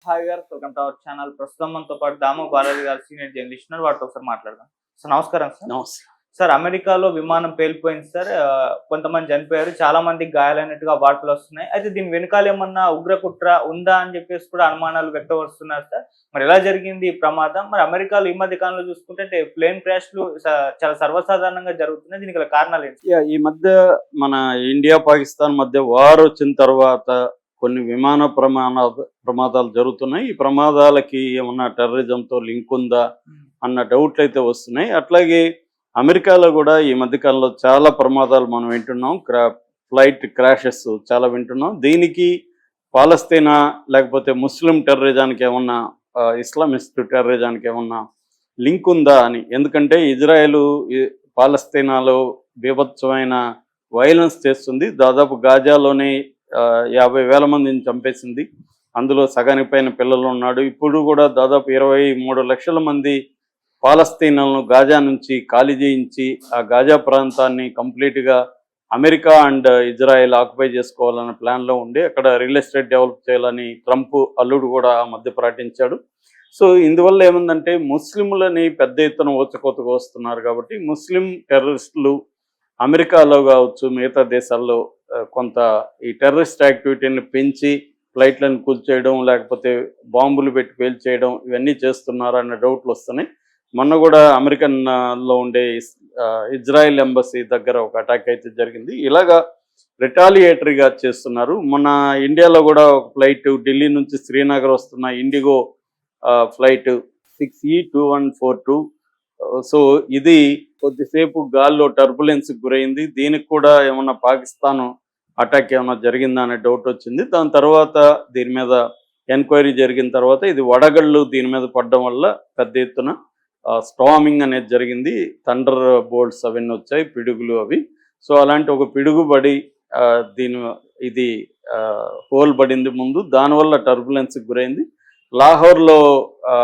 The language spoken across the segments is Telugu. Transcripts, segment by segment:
హాయ్ గారు, వెల్కమ్ టు అవర్ ఛానల్. ప్రస్తుతం మనతో పాటు దాము బాలాజీ గారు సీనియర్ జర్నలిస్ట్ ఉన్నారు. వారితో ఒకసారి మాట్లాడదాం. సార్ నమస్కారం సార్. నమస్తే. సార్ అమెరికాలో విమానం పేలిపోయింది సార్. కొంతమంది చనిపోయారు. చాలా మందికి గాయాలైనట్టుగా వార్తలు వస్తున్నాయి. అయితే దీని వెనకాల ఏమన్నా ఉగ్ర కుట్ర ఉందా అని చెప్పేసి కూడా అనుమానాలు వ్యక్తపరుస్తున్నారు సార్. మరి ఎలా జరిగింది ఈ ప్రమాదం? మరి అమెరికాలో ఈ మధ్య కాలంలో చూసుకుంటే ప్లేన్ క్రాష్లు చాలా సర్వసాధారణంగా జరుగుతున్నాయి. దీనికి గల కారణాలు ఏంటి? ఈ మధ్య మన ఇండియా పాకిస్తాన్ మధ్య వార్ వచ్చిన తర్వాత కొన్ని విమాన ప్రమాదాలు జరుగుతున్నాయి. ఈ ప్రమాదాలకి ఏమన్నా టెర్రరిజంతో లింక్ ఉందా అన్న డౌట్లు అయితే వస్తున్నాయి. అట్లాగే అమెరికాలో కూడా ఈ మధ్యకాలంలో చాలా ప్రమాదాలు మనం వింటున్నాం. ఫ్లైట్ క్రాషెస్ చాలా వింటున్నాం. దీనికి పాలస్తీనా లేకపోతే ముస్లిం టెర్రరిజానికి ఏమన్నా ఇస్లామిస్ట్ టెర్రరిజానికి ఏమన్నా లింక్ ఉందా అని. ఎందుకంటే ఇజ్రాయెల్ పాలస్తీనాలో బీభత్సమైన వైలెన్స్ చేస్తుంది. దాదాపు గాజాలోనే 50,000 మందిని చంపేసింది. అందులో సగానికి పైన పిల్లలు ఉన్నాడు. ఇప్పుడు కూడా దాదాపు 23 లక్షల మంది పాలస్తీనాలను గాజా నుంచి ఖాళీ చేయించి ఆ గాజా ప్రాంతాన్ని కంప్లీట్గా అమెరికా అండ్ ఇజ్రాయెల్ ఆక్యుపై చేసుకోవాలన్న ప్లాన్లో ఉండి అక్కడ రియల్ ఎస్టేట్ డెవలప్ చేయాలని ట్రంప్ అల్లుడు కూడా ఆ మధ్య ప్రకటించాడు. సో ఇందువల్ల ఏముందంటే ముస్లింలని పెద్ద ఎత్తున ఊచకోతకు వస్తున్నారు. కాబట్టి ముస్లిం టెర్రరిస్టులు అమెరికాలో కావచ్చు మిగతా దేశాల్లో కొంత ఈ టెర్రరిస్ట్ యాక్టివిటీని పెంచి ఫ్లైట్లను కూల్చేయడం లేకపోతే బాంబులు పెట్టి పేల్చేయడం ఇవన్నీ చేస్తున్నారు అన్న డౌట్లు వస్తున్నాయి. మొన్న కూడా అమెరికన్లో ఉండే ఇజ్రాయెల్ ఎంబసీ దగ్గర ఒక అటాక్ అయితే జరిగింది. ఇలాగా రిటాలియేటరీగా చేస్తున్నారు. మొన్న ఇండియాలో కూడా ఒక ఫ్లైట్ ఢిల్లీ నుంచి శ్రీనగర్ వస్తున్న ఇండిగో ఫ్లైట్ 6E2142. సో ఇది కొద్దిసేపు గాల్లో టర్బులెన్స్కి గురైంది. దీనికి కూడా ఏమన్నా పాకిస్తాన్ అటాక్ ఏమన్నా జరిగిందా అనే డౌట్ వచ్చింది. దాని తర్వాత దీని మీద ఎంక్వైరీ జరిగిన తర్వాత ఇది వడగళ్ళు దీని మీద పడడం వల్ల పెద్ద ఎత్తున స్టామింగ్ అనేది జరిగింది. థండర్ బోల్ట్స్ అవన్నీ వచ్చాయి, పిడుగులు అవి. సో అలాంటి ఒక పిడుగుబడి ఇది హోల్ పడింది ముందు, దానివల్ల టర్బులెన్స్కి గురైంది. లాహోర్లో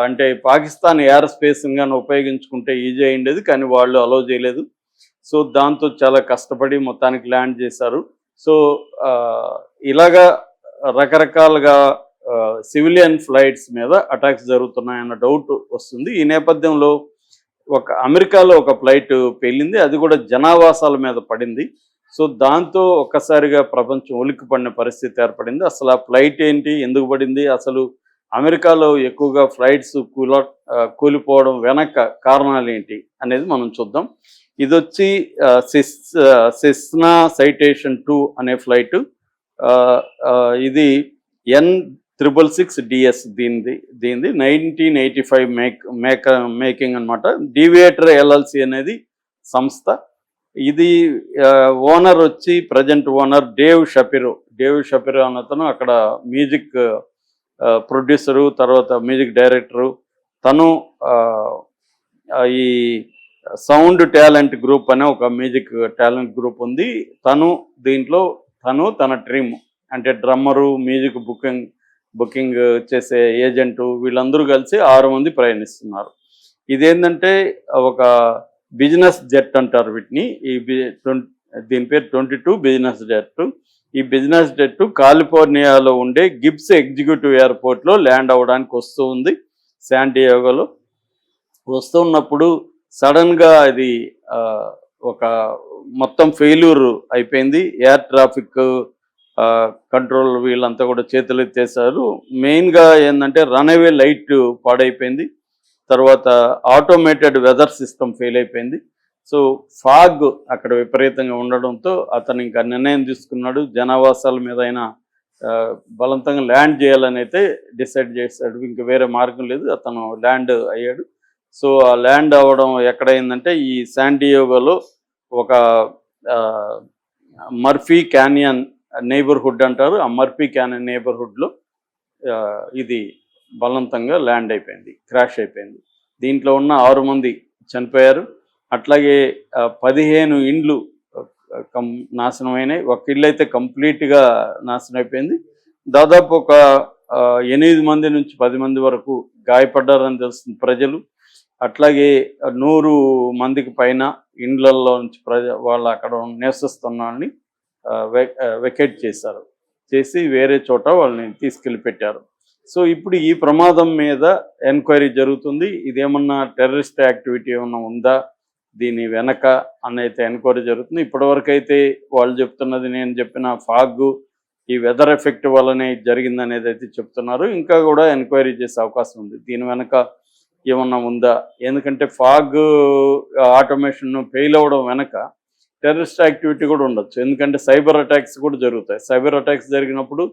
అంటే పాకిస్తాన్ ఎయిర్ స్పేస్ గాని ఉపయోగించుకుంటే ఈజీ అయిండేది, కానీ వాళ్ళు అలౌ చేయలేదు. సో దాంతో చాలా కష్టపడి మొత్తానికి ల్యాండ్ చేశారు. సో ఇలాగా రకరకాలుగా సివిలియన్ ఫ్లైట్స్ మీద అటాక్స్ జరుగుతున్నాయన్న డౌట్ వస్తుంది. ఈ నేపథ్యంలో అమెరికాలో ఒక ఫ్లైట్ పేలింది, అది కూడా జనావాసాల మీద పడింది. సో దాంతో ఒక్కసారిగా ప్రపంచం ఉలిక్కిపడిన పరిస్థితి ఏర్పడింది. అసలు ఆ ఫ్లైట్ ఏంటి, ఎందుకు పడింది, అసలు అమెరికాలో ఎక్కువగా ఫ్లైట్స్ కూలిపోవడం వెనక కారణాలు ఏంటి అనేది మనం చూద్దాం. ఇది వచ్చి సెస్నా సైటేషన్ 2 అనే ఫ్లైట్. ఇది N666DS దీనిది 1985 మేకింగ్ అనమాట. డీవియేటర్ LLC అనేది సంస్థ. ఇది ఓనర్ వచ్చి ప్రజెంట్ ఓనర్ డేవ్ షపిరో అతను అక్కడ మ్యూజిక్ ప్రొడ్యూసరు, తర్వాత మ్యూజిక్ డైరెక్టరు. తను ఈ సౌండ్ టాలెంట్ గ్రూప్ అనే ఒక మ్యూజిక్ టాలెంట్ గ్రూప్ ఉంది. దీంట్లో తన డ్రీమ్ అంటే డ్రమ్మరు, మ్యూజిక్ బుకింగ్ చేసే ఏజెంటు, వీళ్ళందరూ కలిసి 6 మంది ప్రయాణిస్తున్నారు. ఇదేంటంటే ఒక బిజినెస్ జెట్ అంటారు వీటిని. దీని పేరు 22 బిజినెస్ జెట్. ఈ బిజినెస్ జెట్ కాలిఫోర్నియాలో ఉండే గిబ్స్ ఎగ్జిక్యూటివ్ ఎయిర్పోర్ట్లో ల్యాండ్ అవ్వడానికి వస్తూ ఉంది. శాన్ డియేగోలో వస్తున్నప్పుడు సడన్గా అది ఒక మొత్తం ఫెయిల్యూర్ అయిపోయింది. ఎయిర్ ట్రాఫిక్ కంట్రోల్ వీళ్ళంతా కూడా చేతులు ఎత్తేసారు. మెయిన్గా ఏంటంటే రన్అవే లైట్ పాడైపోయింది. తర్వాత ఆటోమేటెడ్ వెదర్ సిస్టమ్ ఫెయిల్ అయిపోయింది. సో ఫాగ్ అక్కడ విపరీతంగా ఉండడంతో అతను ఇంకా నిర్ణయం తీసుకున్నాడు, జనావాసాల మీద అయినా బలవంతంగా ల్యాండ్ చేయాలని అయితే డిసైడ్ చేశాడు. ఇంక వేరే మార్గం లేదు, అతను ల్యాండ్ అయ్యాడు. సో ఆ ల్యాండ్ అవ్వడం ఎక్కడైందంటే ఈ శాన్ డియేగోలో ఒక మర్ఫీ క్యానియన్ నైబర్హుడ్ అంటారు. ఆ మర్ఫీ క్యానియన్ నైబర్హుడ్లో ఇది బలవంతంగా ల్యాండ్ అయిపోయింది, క్రాష్ అయిపోయింది. దీంట్లో ఉన్న 6 మంది చనిపోయారు. అట్లాగే 15 ఇండ్లు నాశనం అయినాయి. ఒక ఇల్లు అయితే కంప్లీట్గా నాశనం అయిపోయింది. దాదాపు ఒక 8 మంది నుంచి 10 మంది వరకు గాయపడ్డారని తెలుస్తుంది ప్రజలు. అట్లాగే 100 మందికి పైన ఇండ్లలో నుంచి వాళ్ళు అక్కడ నివసిస్తున్న వాళ్ళని వెకేట్ చేశారు, చేసి వేరే చోట వాళ్ళని తీసుకెళ్ళి పెట్టారు. సో ఇప్పుడు ఈ ప్రమాదం మీద ఎంక్వైరీ జరుగుతుంది. ఇదేమన్నా టెర్రరిస్ట్ యాక్టివిటీ ఏమన్నా ఉందా దీని వెనక అనైతే ఎంక్వైరీ జరుగుతుంది. ఇప్పటివరకు అయితే వాళ్ళు చెప్తున్నది, నేను చెప్పిన ఫాగ్ ఈ వెదర్ ఎఫెక్ట్ వల్లనే జరిగింది అనేది అయితే చెప్తున్నారు. ఇంకా కూడా ఎంక్వైరీ చేసే అవకాశం ఉంది దీని వెనక ఏమన్నా ఉందా. ఎందుకంటే ఫాగ్ ఆటోమేషన్ ఫెయిల్ అవ్వడం వెనక టెర్రరిస్ట్ యాక్టివిటీ కూడా ఉండొచ్చు. ఎందుకంటే సైబర్ అటాక్స్ కూడా జరుగుతాయి. సైబర్ అటాక్స్ జరిగినప్పుడు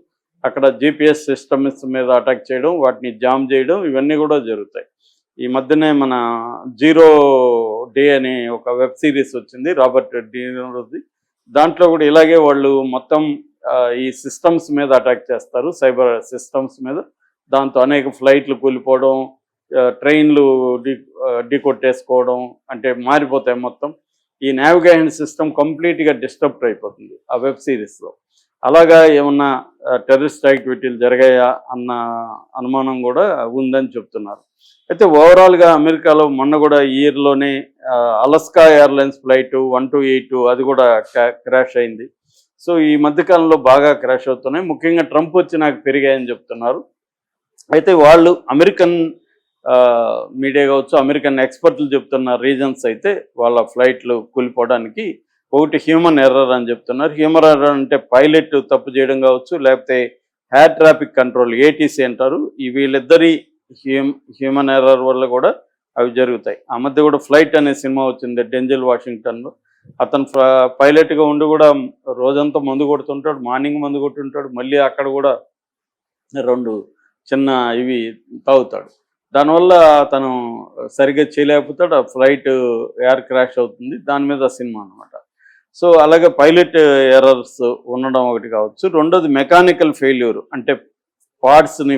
అక్కడ GPS సిస్టమ్స్ మీద అటాక్ చేయడం, వాటిని జామ్ చేయడం, ఇవన్నీ కూడా జరుగుతాయి. ఈ మధ్యనే మన 0 Day అనే ఒక వెబ్ సిరీస్ వచ్చింది రాబర్ట్ డీనోది. దాంట్లో కూడా ఇలాగే వాళ్ళు మొత్తం ఈ సిస్టమ్స్ మీద అటాక్ చేస్తారు, సైబర్ సిస్టమ్స్ మీద. దాంతో అనేక ఫ్లైట్లు కూలిపోవడం, ట్రైన్లు డీకొట్టేసుకోవడం, అంటే మారిపోతాయి మొత్తం. ఈ నావిగేషన్ సిస్టమ్ కంప్లీట్గా డిస్టర్బ్ అయిపోతుంది ఆ వెబ్ సిరీస్లో. అలాగా ఏమన్నా టెర్రరిస్ట్ యాక్టివిటీలు జరిగాయా అన్న అనుమానం కూడా ఉందని చెప్తున్నారు. అయితే ఓవరాల్గా అమెరికాలో మొన్న కూడా ఈ ఇయర్లోనే అలస్కా ఎయిర్లైన్స్ ఫ్లైట్ 128 అది కూడా క్రాష్ అయింది. సో ఈ మధ్యకాలంలో బాగా క్రాష్ అవుతున్నాయి. ముఖ్యంగా ట్రంప్ వచ్చి నాకు పెరిగాయని చెప్తున్నారు. అయితే వాళ్ళు అమెరికన్ మీడియా కావచ్చు, అమెరికన్ ఎక్స్పర్ట్లు చెప్తున్న రీజన్స్ అయితే వాళ్ళ ఫ్లైట్లు కూలిపోవడానికి ఒకటి హ్యూమన్ ఎర్రర్ అని చెప్తున్నారు. హ్యూమన్ ఎర్రర్ అంటే పైలట్ తప్పు చేయడం కావచ్చు, లేకపోతే ఎయిర్ ట్రాఫిక్ కంట్రోల్ ATC అంటారు. ఈ వీళ్ళిద్దరి హ్యూమన్ ఎర్రర్ వల్ల కూడా అవి జరుగుతాయి. ఆ మధ్య కూడా ఫ్లైట్ అనే సినిమా వచ్చింది డెంజెల్ వాషింగ్టన్లో. అతను పైలట్గా ఉండి కూడా రోజంతా మందు కొడుతుంటాడు, మార్నింగ్ మందు కొట్టుంటాడు, మళ్ళీ అక్కడ కూడా 2 చిన్న ఇవి తాగుతాడు. దానివల్ల అతను సరిగ్గా చేయలేకపోతాడు, ఆ ఫ్లైట్ ఎయిర్ క్రాష్ అవుతుంది. దాని మీద సినిమా అనమాట. సో అలాగే పైలట్ ఎర్రర్స్ ఉండడం ఒకటి కావచ్చు. రెండోది మెకానికల్ ఫెయిల్యూర్, అంటే పార్ట్స్ని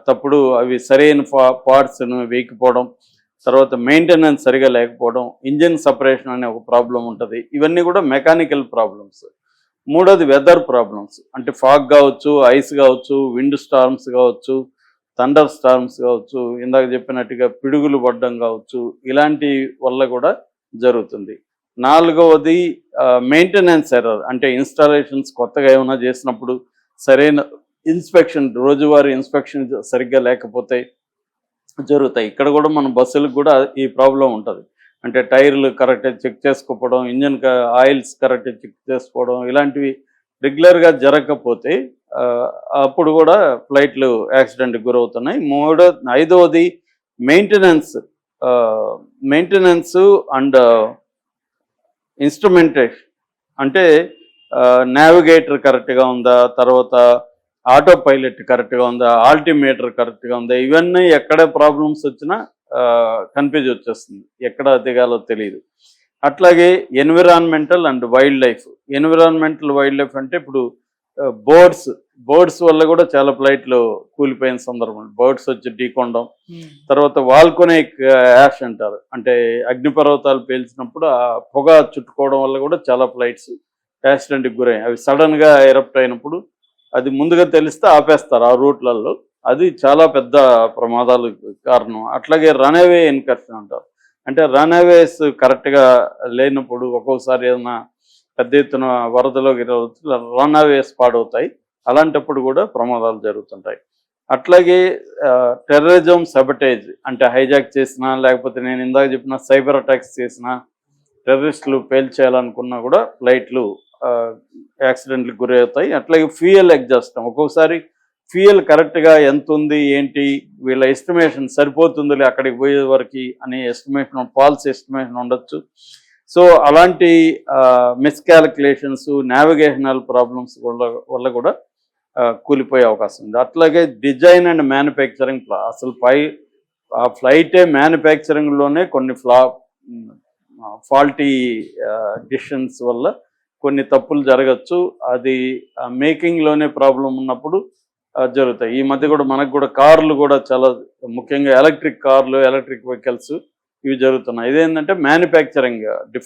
తప్పుడు అవి సరైన పార్ట్స్ను వేయకపోవడం, తర్వాత మెయింటెనెన్స్ సరిగా లేకపోవడం, ఇంజిన్ సపరేషన్ అనే ఒక ప్రాబ్లం ఉంటుంది. ఇవన్నీ కూడా మెకానికల్ ప్రాబ్లమ్స్. మూడోది వెదర్ ప్రాబ్లమ్స్, అంటే ఫాగ్ కావచ్చు, ఐస్ కావచ్చు, విండ్ స్టార్మ్స్ కావచ్చు, థండర్ స్టార్మ్స్ కావచ్చు, ఇందాక చెప్పినట్టుగా పిడుగులు పడడం కావచ్చు, ఇలాంటి వల్ల కూడా జరుగుతుంది. నాలుగవది మెయింటెనెన్స్ ఎర్రర్, అంటే ఇన్స్టాలేషన్స్ కొత్తగా ఏమైనా చేసినప్పుడు సరైన ఇన్స్పెక్షన్, రోజువారీ ఇన్స్పెక్షన్ సరిగ్గా లేకపోతే జరుగుతాయి. ఇక్కడ కూడా మన బస్సులకు కూడా ఈ ప్రాబ్లం ఉంటుంది. అంటే టైర్లు కరెక్ట్గా చెక్ చేసుకోవడం, ఇంజన్ ఆయిల్స్ కరెక్ట్గా చెక్ చేసుకోవడం, ఇలాంటివి రెగ్యులర్గా జరగకపోతే అప్పుడు కూడా ఫ్లైట్లు యాక్సిడెంట్కి గురవుతున్నాయి. ఐదవది మెయింటెనెన్స్ అండ్ ఇన్స్ట్రుమెంటేషన్, అంటే నావిగేటర్ కరెక్ట్గా ఉందా, తర్వాత ఆటో పైలట్ కరెక్ట్గా ఉందా, ఆల్టిమీటర్ కరెక్ట్గా ఉందా, ఇవన్నీ ఎక్కడ ప్రాబ్లమ్స్ వచ్చినా కన్ఫ్యూజ్ వచ్చేస్తుంది, ఎక్కడ దిగాలో తెలియదు. అట్లాగే environmental and wild life. Environmental wild life అంటే ఇప్పుడు బర్డ్స్ వల్ల కూడా చాలా ఫ్లైట్లు కూలిపోయిన సందర్భం, బర్డ్స్ వచ్చి ఢీకొనడం. తర్వాత వాల్కోనిక్ యాష్ అంటారు, అంటే అగ్నిపర్వతాలు పేల్చినప్పుడు ఆ పొగ చుట్టుకోవడం వల్ల కూడా చాలా ఫ్లైట్స్ యాక్సిడెంట్కి గురయ్యాయి. అవి సడన్గా ఎరప్ట్ అయినప్పుడు అది ముందుగా తెలిస్తే ఆపేస్తారు ఆ రూట్లలో, అది చాలా పెద్ద ప్రమాదాలు కారణం. అట్లాగే రన్అవే ఇన్కర్షన్ అంటారు, అంటే రన్అవేస్ కరెక్ట్గా లేనప్పుడు ఒక్కొక్కసారి ఏదైనా పెద్ద ఎత్తున వరదలోకి రన్అవేస్ పాడవుతాయి, అలాంటప్పుడు కూడా ప్రమాదాలు జరుగుతుంటాయి. అట్లాగే టెర్రరిజం సబటేజ్, అంటే హైజాక్ చేసినా, లేకపోతే నేను ఇందాక చెప్పిన సైబర్ అటాక్స్ చేసినా, టెర్రరిస్టులు పేల్చేయాలనుకున్నా కూడా ఫ్లైట్లు యాక్సిడెంట్లకు గురవుతాయి. అట్లాగే ఫ్యూయల్ ఎగ్జాస్ట్, ఒక్కొక్కసారి ఫ్యూయల్ కరెక్ట్గా ఎంత ఉంది ఏంటి, వీళ్ళ ఎస్టిమేషన్ సరిపోతుందిలే అక్కడికి పోయే వరకు అనే ఎస్టిమేషన్, ఫాల్స్ ఎస్టిమేషన్ ఉండొచ్చు. సో అలాంటి మిస్కాలిక్యులేషన్స్, నావిగేషనల్ ప్రాబ్లమ్స్ వల్ల కూడా కూలిపోయే అవకాశం ఉంది. అట్లాగే డిజైన్ అండ్ మ్యానుఫ్యాక్చరింగ్, అసలు ఆ ఫ్లైటే మ్యానుఫ్యాక్చరింగ్లోనే కొన్ని ఫాల్టీ డిసిషన్స్ వల్ల కొన్ని తప్పులు జరగచ్చు. అది మేకింగ్లోనే ప్రాబ్లం ఉన్నప్పుడు జరుగుతాయి. ఈ మధ్య కూడా మనకు కూడా కార్లు కూడా చాలా ముఖ్యంగా ఎలక్ట్రిక్ కార్లు, ఎలక్ట్రిక్ వెహికల్స్ ఇవి జరుగుతున్నాయి. ఇదేంటంటే మ్యానుఫ్యాక్చరింగ్